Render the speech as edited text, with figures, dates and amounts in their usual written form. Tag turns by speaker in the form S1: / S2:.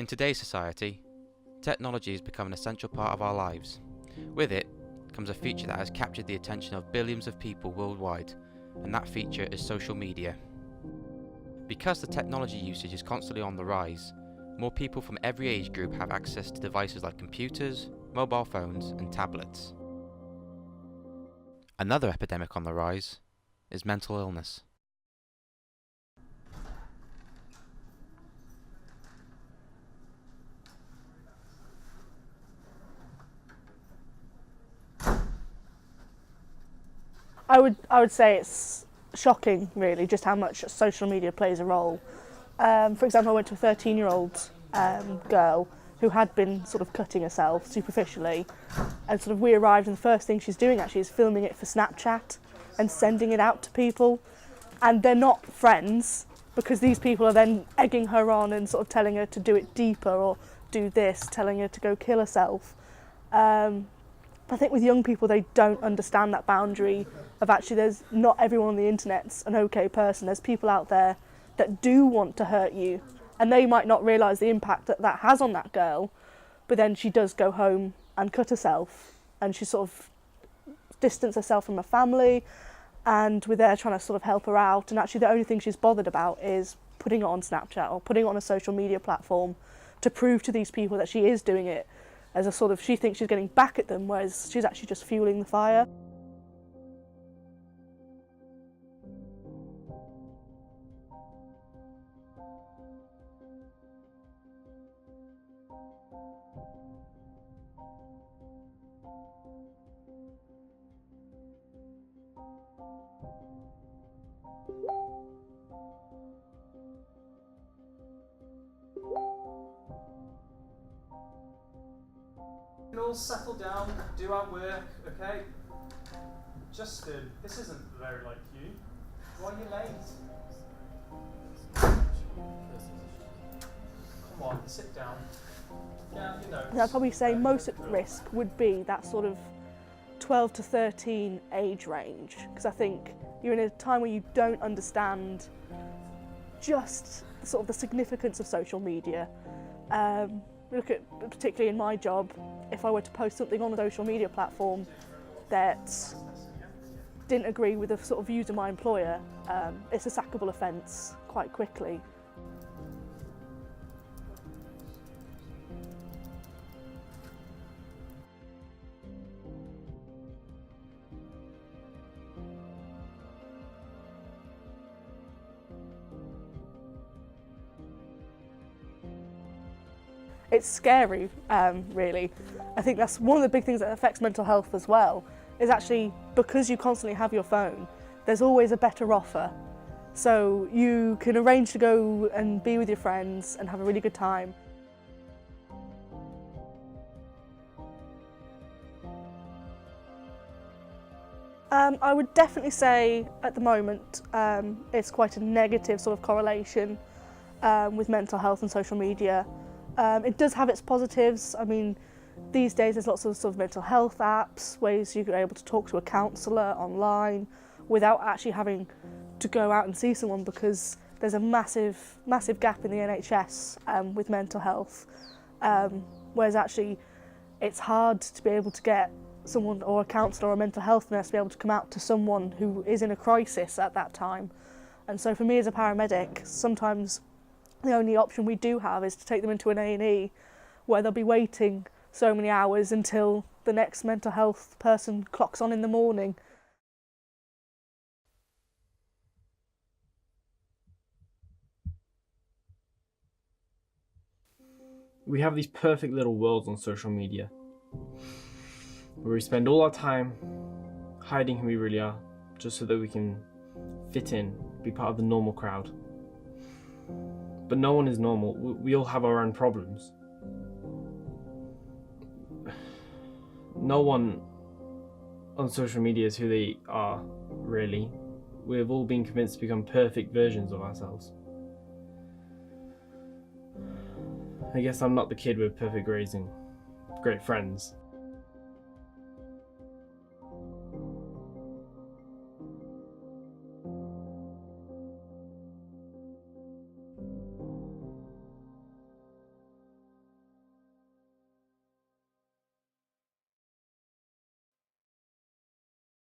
S1: In today's society, technology has become an essential part of our lives. With it comes a feature that has captured the attention of billions of people worldwide, and that feature is social media. Because the technology usage is constantly on the rise, more people from every age group have access to devices like computers, mobile phones, and tablets. Another epidemic on the rise is mental illness.
S2: I would say it's shocking, really, just how much social media plays a role. For example, I went to a 13-year-old girl who had been sort of cutting herself superficially, and sort of we arrived, and the first thing she's doing actually is filming it for Snapchat and sending it out to people. And they're not friends, because these people are then egging her on and sort of telling her to do it deeper or do this, telling her to go kill herself. I think with young people, they don't understand that boundary of actually there's not everyone on the internet's an okay person. There's people out there that do want to hurt you, and they might not realise the impact that that has on that girl, but then she does go home and cut herself, and she sort of distance herself from her family, and we're there trying to sort of help her out, and actually the only thing she's bothered about is putting it on Snapchat or putting it on a social media platform to prove to these people that she is doing it as a sort of, she thinks she's getting back at them, whereas she's actually just fueling the fire.
S3: We can all settle down, do our work, okay? Justin, this isn't very like you. Why are you late? Come on, sit down. Yeah, you know.
S2: I'd probably say most at risk would be that sort of 12 to 13 age range, because I think you're in a time where you don't understand just sort of the significance of social media. Look at, particularly in my job, if I were to post something on a social media platform that didn't agree with the sort of views of my employer, it's a sackable offence quite quickly. It's scary, really. I think that's one of the big things that affects mental health as well, is actually because you constantly have your phone, there's always a better offer. So you can arrange to go and be with your friends and have a really good time. I would definitely say at the moment it's quite a negative sort of correlation with mental health and social media. It does have its positives. I mean, these days there's lots of sort of mental health apps, ways you're able to talk to a counsellor online without actually having to go out and see someone, because there's a massive gap in the NHS with mental health. Whereas actually it's hard to be able to get someone or a counsellor or a mental health nurse to be able to come out to someone who is in a crisis at that time. And so for me as a paramedic, sometimes the only option we do have is to take them into an A&E, where they'll be waiting so many hours until the next mental health person clocks on in the morning.
S4: We have these perfect little worlds on social media, where we spend all our time hiding who we really are, just so that we can fit in, be part of the normal crowd. But no one is normal. We all have our own problems. No one on social media is who they are, really. We've all been convinced to become perfect versions of ourselves. I guess I'm not the kid with perfect grades and great friends.